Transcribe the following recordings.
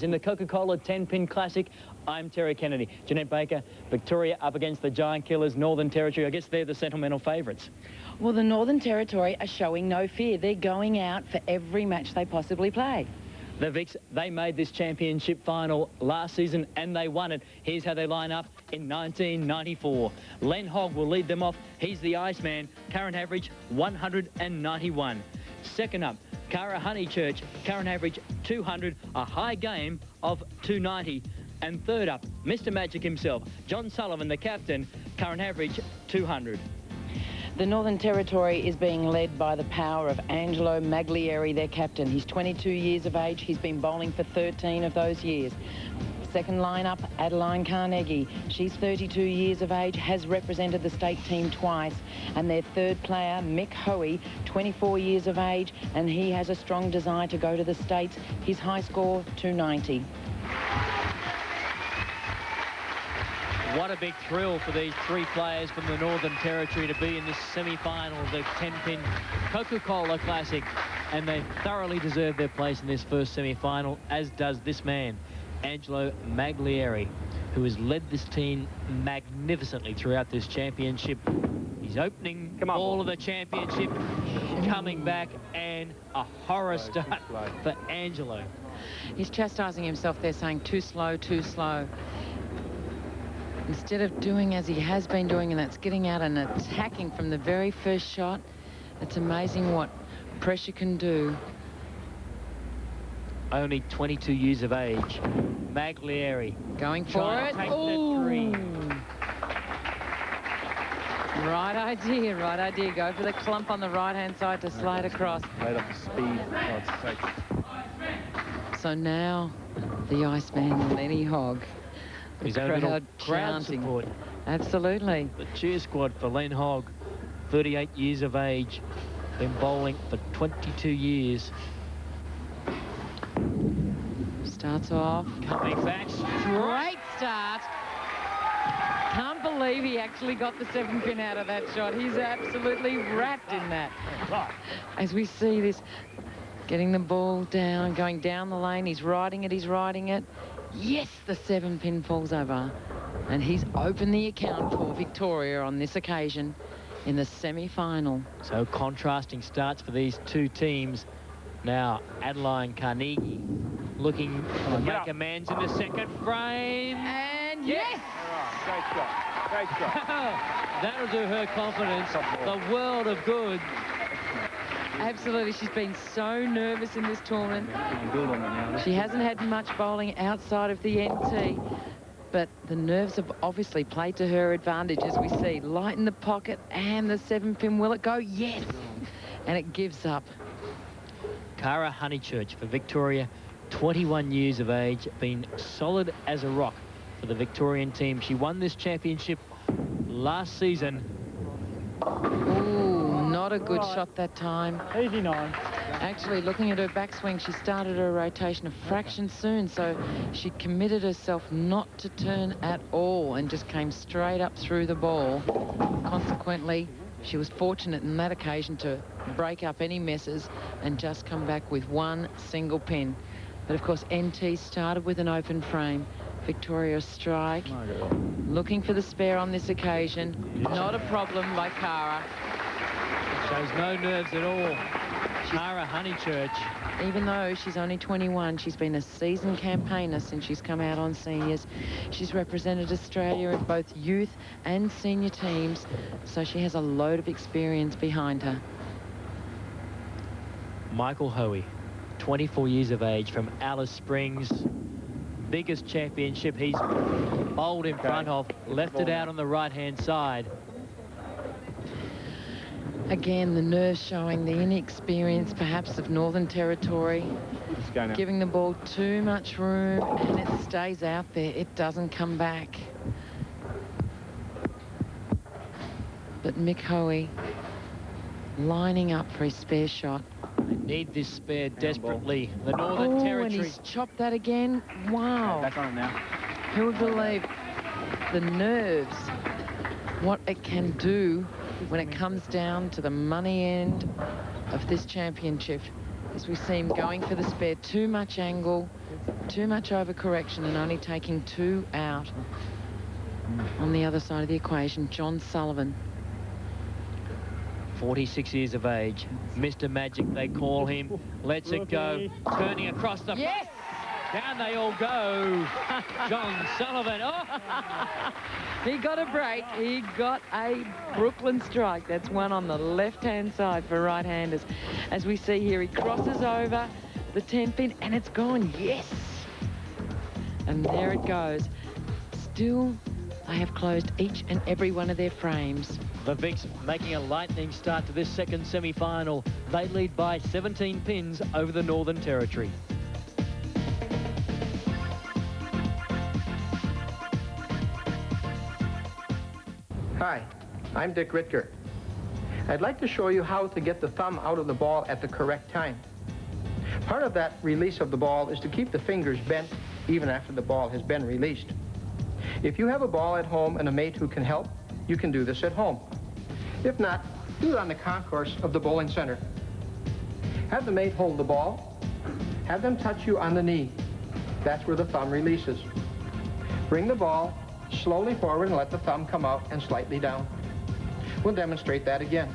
In the Coca-Cola 10-pin classic, I'm Terry Kennedy. Jeanette Baker, Victoria up against the Giant Killers, Northern Territory. I guess they're the sentimental favourites. Well, the Northern Territory are showing no fear. They're going out for every match they possibly play. The Vics, they made this championship final last season and they won it. Here's how they line up in 1994. Len Hogg will lead them off. He's the Iceman. Current average 191. Second up, Cara Honeychurch, current average 200, a high game of 290. And third up, Mr. Magic himself, John Sullivan, the captain, current average 200. The Northern Territory is being led by the power of Angelo Maglieri, their captain. He's 22 years of age. He's been bowling for 13 of those years. Second lineup, Adeline Carnegie. She's 32 years of age, has represented the state team twice. And their third player, Mick Hoey, 24 years of age, and he has a strong desire to go to the States. His high score, 290. What a big thrill for these three players from the Northern Territory to be in this semi-final of the 10-pin Coca Cola Classic. And they thoroughly deserve their place in this first semi-final, as does this man, Angelo Maglieri, who has led this team magnificently throughout this championship. He's opening ball of the championship, coming back, and a horror start for Angelo. He's chastising himself there, saying too slow, too slow. Instead of doing as he has been doing, and that's getting out and attacking from the very first shot. It's amazing what pressure can do. Only 22 years of age. Maglieri going for it. Ooh. Right idea, right idea. Go for the clump on the right-hand side to slide across. Right up to speed. Oh, it's safe. So now the Iceman, Lenny Hogg. His own little crowd support. Absolutely. The cheer squad for Len Hogg, 38 years of age, been bowling for 22 years. Starts off. Coming back. Great start. Can't believe he actually got the 7-pin out of that shot. He's absolutely wrapped in that. As we see this, getting the ball down, going down the lane. He's riding it, he's riding it. Yes, the 7-pin falls over. And he's opened the account for Victoria on this occasion in the semi-final. So contrasting starts for these two teams. Now, Adeline Carnegie looking to make amends in the second frame. And yes! Great shot. Great shot. That'll do her confidence the world of good. Absolutely, she's been so nervous in this tournament. She hasn't had much bowling outside of the NT, but the nerves have obviously played to her advantage, as we see. Light in the pocket, and the 7-pin, will it go? Yes! And it gives up. Cara Honeychurch for Victoria, 21 years of age, been solid as a rock for the Victorian team. She won this championship last season. Ooh, not a good shot that time. 89. Actually, looking at her backswing, she started her rotation a fraction soon, so she committed herself not to turn at all and just came straight up through the ball. Consequently, she was fortunate in that occasion to break up any messes and just come back with one single pin. But of course, NT started with an open frame. Victoria strike, looking for the spare on this occasion. Not a problem by Cara. Shows no nerves at all. Cara Honeychurch. Even though she's only 21, she's been a seasoned campaigner since she's come out on seniors. She's represented Australia in both youth and senior teams, so she has a load of experience behind her. Michael Hoey, 24 years of age, from Alice Springs. Biggest championship he's bowled in front of, left it out on the right-hand side. Again, the nerves showing, the inexperience perhaps of Northern Territory, giving the ball too much room, and it stays out there. It doesn't come back. But Mick Hoey lining up for his spare shot. They need this spare desperately. The Northern Territory. And he's chopped that again. Wow. Back on it now. Who would believe the nerves, what it can do when it comes down to the money end of this championship. As we see him going for the spare, too much angle, too much overcorrection and only taking 2 out. On the other side of the equation, John Sullivan. 46 years of age. Mr. Magic, they call him. Lets it go. Turning across the... Yes! Down they all go. John Sullivan. Oh! He got a break. He got a Brooklyn strike. That's one on the left-hand side for right-handers. As we see here, he crosses over the 10-pin, and it's gone. Yes! And there it goes. Still, they have closed each and every one of their frames. The Vics making a lightning start to this second semi-final. They lead by 17 pins over the Northern Territory. Hi, I'm Dick Ritker. I'd like to show you how to get the thumb out of the ball at the correct time. Part of that release of the ball is to keep the fingers bent even after the ball has been released. If you have a ball at home and a mate who can help, you can do this at home. If not, do it on the concourse of the bowling center. Have the mate hold the ball. Have them touch you on the knee. That's where the thumb releases. Bring the ball slowly forward and let the thumb come out and slightly down. We'll demonstrate that again.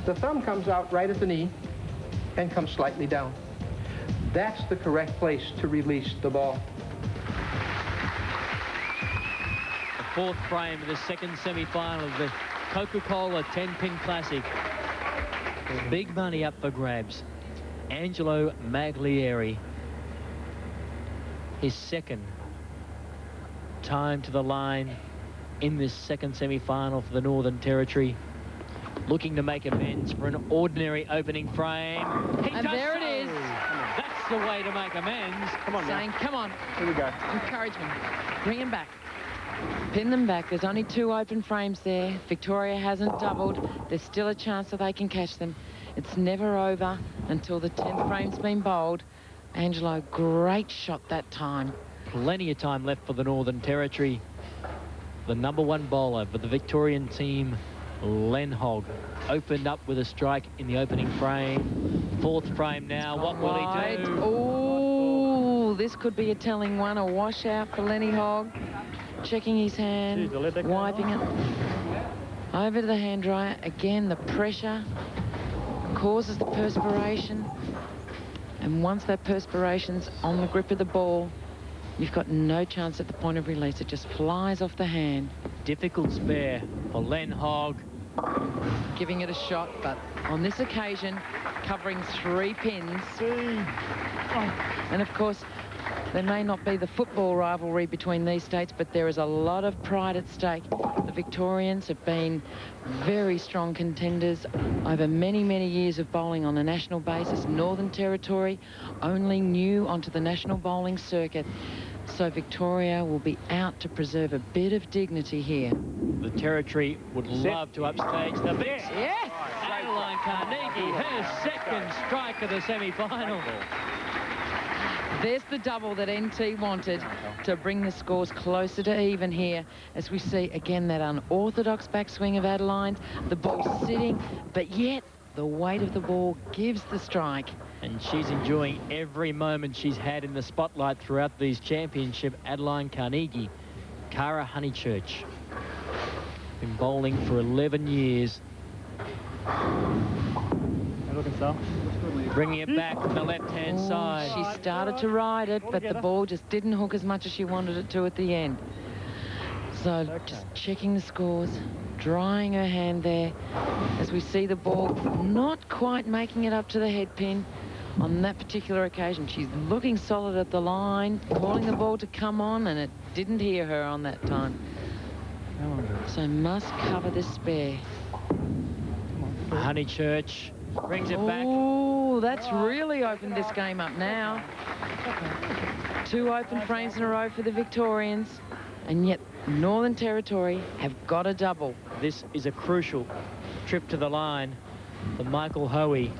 The thumb comes out right at the knee and comes slightly down. That's the correct place to release the ball. The fourth frame of the second semi-final of the Coca-Cola 10-pin Classic. Big money up for grabs. Angelo Maglieri, his second time to the line in this second semi-final for the Northern Territory, looking to make amends for an ordinary opening frame. And there it is. That's the way to make amends. Come on, Saying, man. come on. Here we go. Encourage them. Bring them back. Pin them back. There's only 2 open frames there. Victoria hasn't doubled. There's still a chance that they can catch them. It's never over until the 10th frame's been bowled. Angelo, great shot that time. Plenty of time left for the Northern Territory. The #1 bowler for the Victorian team, Len Hogg, opened up with a strike in the opening frame. Fourth frame now. What will he do? Oh, this could be a telling one. A washout for Lenny Hogg. Checking his hand, wiping it over to the hand dryer. Again, the pressure causes the perspiration. And once that perspiration's on the grip of the ball, you've got no chance at the point of release. It just flies off the hand. Difficult spare for Len Hogg. Giving it a shot, but on this occasion, covering 3 pins. And of course, there may not be the football rivalry between these states, but there is a lot of pride at stake. The Victorians have been very strong contenders over many, many years of bowling on a national basis. Northern Territory only new onto the national bowling circuit. So Victoria will be out to preserve a bit of dignity here. The Territory would love to upstage the Vics. Yes! Adeline Carnegie, her second strike of the semi-final. There's the double that NT wanted to bring the scores closer to even here. As we see, again, that unorthodox backswing of Adeline's. The ball sitting, but yet the weight of the ball gives the strike. And she's enjoying every moment she's had in the spotlight throughout these championships. Adeline Carnegie, Cara Honeychurch. Been bowling for 11 years. Bringing it back from the left-hand side. She started to ride it, but the ball just didn't hook as much as she wanted it to at the end. So just checking the scores, drying her hand there as we see the ball not quite making it up to the head pin on that particular occasion. She's looking solid at the line, calling the ball to come on, and it didn't hear her on that time. So must cover this spare. Honeychurch brings it back. Oh, that's really opened this game up now. 2 open frames in a row for the Victorians, and yet Northern Territory have got a double. This is a crucial trip to the line for Michael Hoey.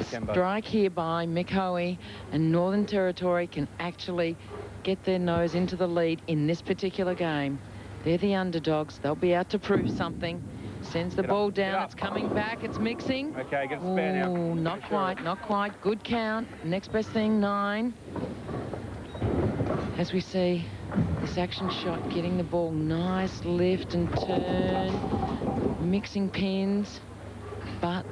Strike here by Mick Hoey, and Northern Territory can actually get their nose into the lead in this particular game. They're the underdogs. They'll be out to prove something. Sends the ball down. It's coming back. It's mixing. Okay, get a spare now. Not quite, not quite. Good count. Next best thing, 9. As we see this action shot, getting the ball nice lift and turn, mixing pins, but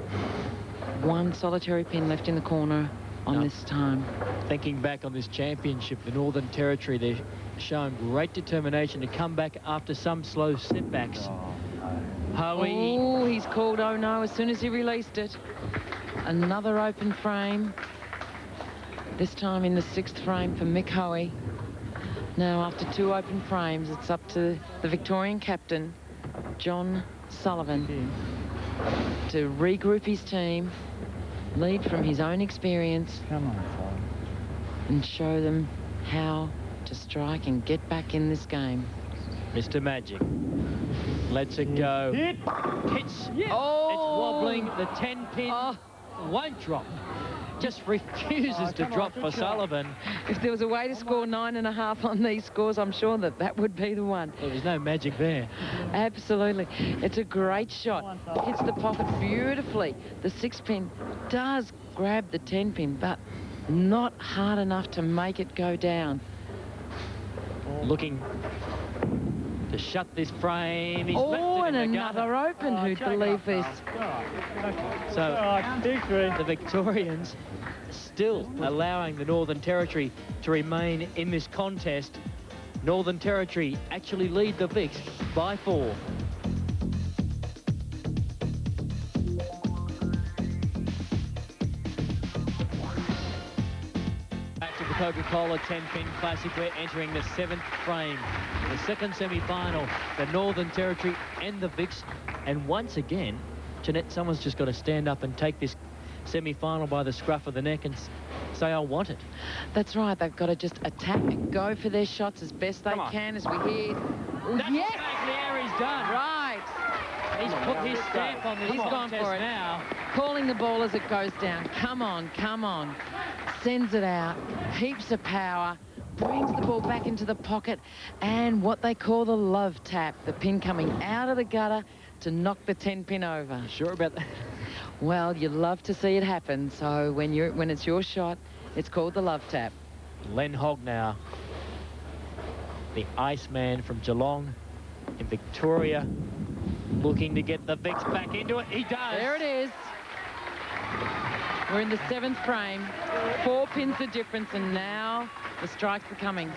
one solitary pin left in the corner on this time. Thinking back on this championship, the Northern Territory, they're showing great determination to come back after some slow setbacks. Howie. Oh, he's called oh no as soon as he released it. Another open frame. This time in the 6th frame for Mick Hoey. Now, after 2 open frames, it's up to the Victorian captain, John Sullivan, to regroup his team, lead from his own experience, and show them how to strike and get back in this game. Mr. Magic lets it go. Hits. Oh! It's wobbling. The 10-pin won't drop. Just refuses to drop for Sullivan. If there was a way to score 9.5 on these scores, I'm sure that would be the one. There was no magic there. Absolutely. It's a great shot. Hits the pocket beautifully. The 6-pin does grab the 10-pin, but not hard enough to make it go down. Looking to shut this frame. He's Oh, left it and in the another gutter. open. Who'd believe this? So the Victorians still allowing the Northern Territory to remain in this contest. Northern Territory actually lead the Vics by 4. Back to the Coca-Cola 10-pin Classic. We're entering the 7th frame. The second semi-final, the Northern Territory and the Vics. And once again, Jeanette, someone's just got to stand up and take this semi-final by the scruff of the neck and say, I want it. That's right. They've got to just attack and go for their shots as best they can, as we hear. That's exactly how he's done. Right. He's put his stamp on this He's gone contest for it now. Calling the ball as it goes down. Come on, come on. Sends it out. Heaps of power. Brings the ball back into the pocket. And what they call the love tap. The pin coming out of the gutter to knock the 10-pin over. You sure about that? Well, you love to see it happen. So when it's your shot, it's called the love tap. Len Hogg now. The Iceman from Geelong in Victoria. Looking to get the Vics back into it. He does. There it is. We're in the 7th frame. 4 pins the difference, and now the strikes are coming.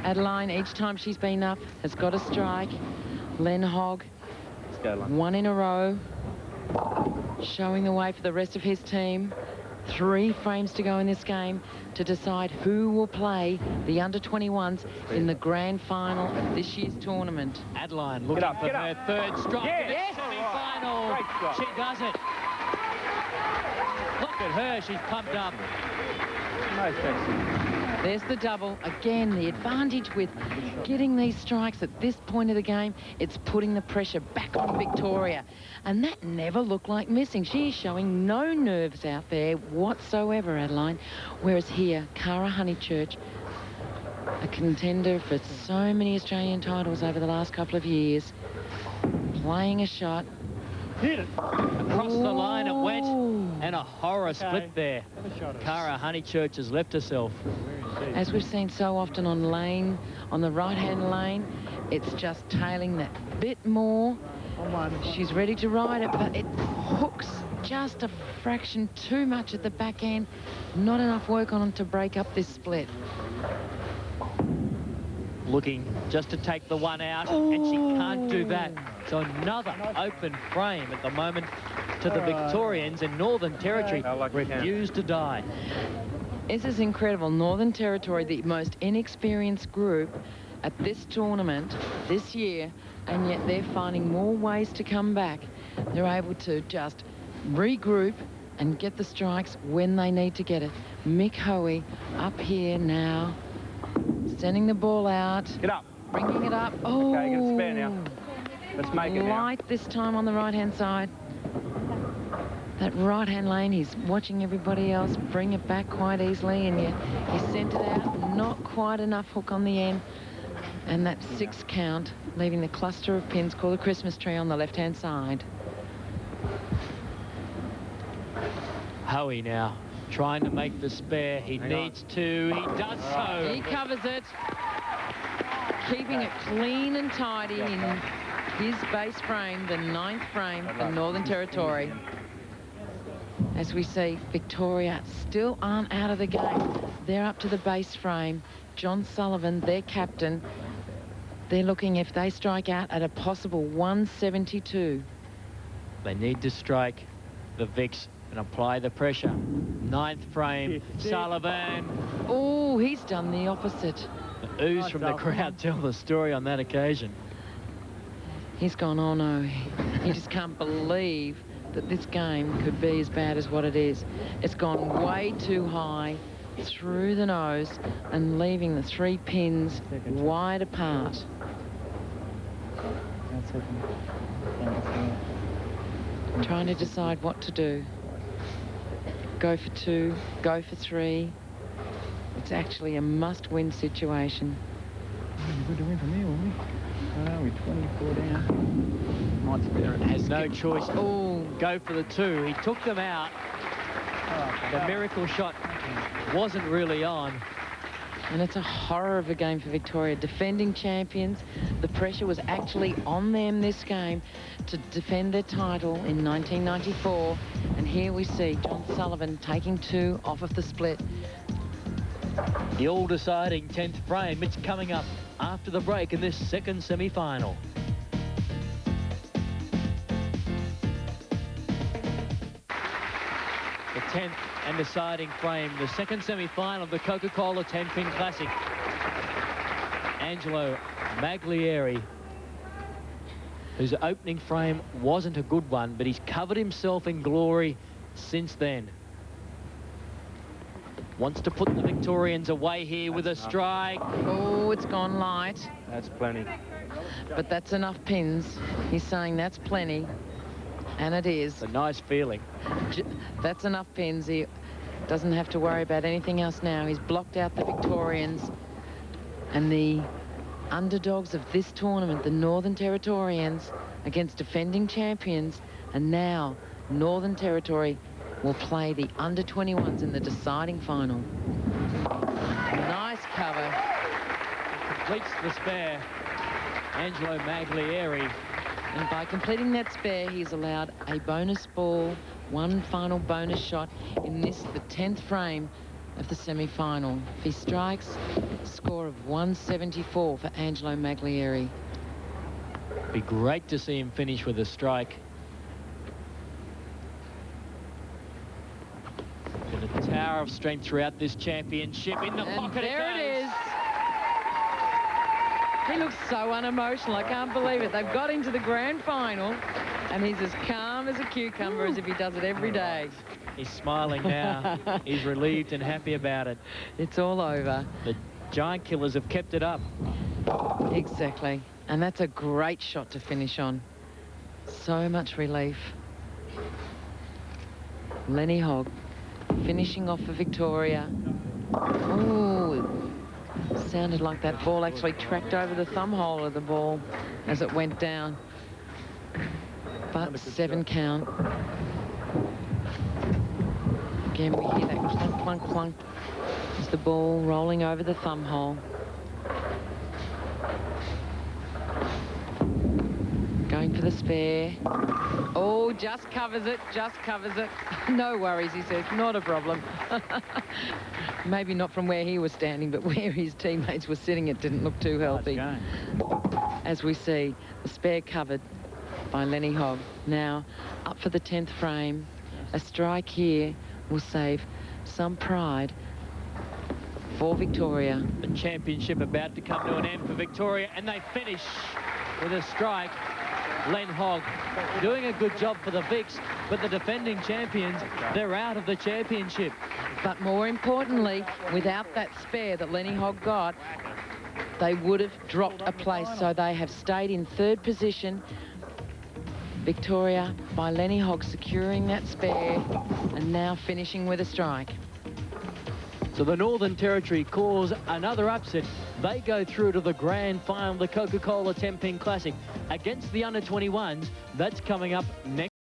Adeline, each time she's been up, has got a strike. Len Hogg, 1 in a row. Showing the way for the rest of his team. 3 frames to go in this game to decide who will play the under-21s in the grand final of this year's tournament. Adeline looking for her 3rd strike in the semi-final. She does it. Look at her, she's pumped up. There's the double. Again, the advantage with getting these strikes at this point of the game, it's putting the pressure back on Victoria. And that never looked like missing. She is showing no nerves out there whatsoever, Adeline. Whereas here, Cara Honeychurch, a contender for so many Australian titles over the last couple of years, playing a shot. Hit it. Across the line it went, and a horror split there. Cara Honeychurch has left herself. As we've seen so often on the right-hand lane, it's just tailing that bit more. She's ready to ride it, but it hooks just a fraction too much at the back end. Not enough work on it to break up this split. Looking just to take the one out, and she can't do that. So another open frame at the moment to the Victorians, and Northern Territory refuse to die. This is incredible. Northern Territory, the most inexperienced group at this tournament this year, and yet they're finding more ways to come back. They're able to just regroup and get the strikes when they need to get it. Mick Hoey up here now, sending the ball out. Get up. Bringing it up. Oh, Okay, get a spare now. Let's make it now. Light this time on the right-hand side. That right-hand lane, he's watching everybody else bring it back quite easily, and he sent it out. Not quite enough hook on the end. And that 6 count, leaving the cluster of pins called the Christmas tree on the left-hand side. Hoey now Trying to make the spare. He needs to. He does so. He covers it. Keeping it clean and tidy in his base frame, the 9th frame for Northern Territory. As we see, Victoria still aren't out of the game. They're up to the base frame. John Sullivan, their captain, they're looking if they strike out at a possible 172. They need to strike the Vicks and apply the pressure. 9th frame, Sullivan. Oh, he's done the opposite. The ooze from the crowd tell the story on that occasion. He's gone, oh no, he just can't believe that this game could be as bad as what it is. It's gone way too high through the nose and leaving the 3 pins wide apart. Trying to decide what to do. Go for 2, go for 3. It's actually a must-win situation. Good to win from here, won't we? We're 24 down. Might spare it. Has no choice. Oh, go for the 2. He took them out. The miracle shot wasn't really on. And it's a horror of a game for Victoria. Defending champions, the pressure was actually on them this game to defend their title in 1994. And here we see John Sullivan taking 2 off of the split. The all-deciding 10th frame. It's coming up after the break in this second semi-final. The 10th and deciding frame, the second semi-final of the Coca-Cola 10-pin Classic. Angelo Maglieri, whose opening frame wasn't a good one, but he's covered himself in glory since then. Wants to put the Victorians away here with a strike. Oh, it's gone light. That's plenty. But that's enough pins. He's saying that's plenty. And it is. It's a nice feeling. That's enough pins. He doesn't have to worry about anything else now. He's blocked out the Victorians. And the underdogs of this tournament, the Northern Territorians, against defending champions. And now Northern Territory will play the under-21s in the deciding final. Nice cover. Completes the spare. Angelo Maglieri. And by completing that spare, he's allowed a bonus ball, 1 final bonus shot in this, the 10th frame of the semi-final. If he strikes, score of 174 for Angelo Maglieri. Be great to see him finish with a strike. Been a tower of strength throughout this championship. In the pocket there it is. He looks so unemotional. I can't believe it. They've got him to the grand final, and he's as calm as a cucumber as if he does it every day. He's smiling now. He's relieved and happy about it. It's all over. The Giant Killers have kept it up. Exactly. And that's a great shot to finish on. So much relief. Lenny Hogg finishing off for Victoria. Ooh, sounded like that ball actually tracked over the thumb hole of the ball as it went down. But 7 count. Again, we hear that clunk, clunk, clunk as the ball rolling over the thumb hole. Going for the spare. Oh, just covers it, just covers it. No worries, he said, not a problem. Maybe not from where he was standing, but where his teammates were sitting, it didn't look too healthy. As we see, the spare covered by Lenny Hogg. Now, up for the 10th frame. A strike here will save some pride for Victoria. The championship about to come to an end for Victoria, and they finish with a strike. Len Hogg doing a good job for the Vicks, but the defending champions, they're out of the championship. But more importantly, without that spare that Lenny Hogg got, they would have dropped a place. So they have stayed in 3rd position. Victoria, by Lenny Hogg, securing that spare and now finishing with a strike. So the Northern Territory cause another upset. They go through to the grand final, the Coca Cola 10-pin Classic against the under-21s. That's coming up next.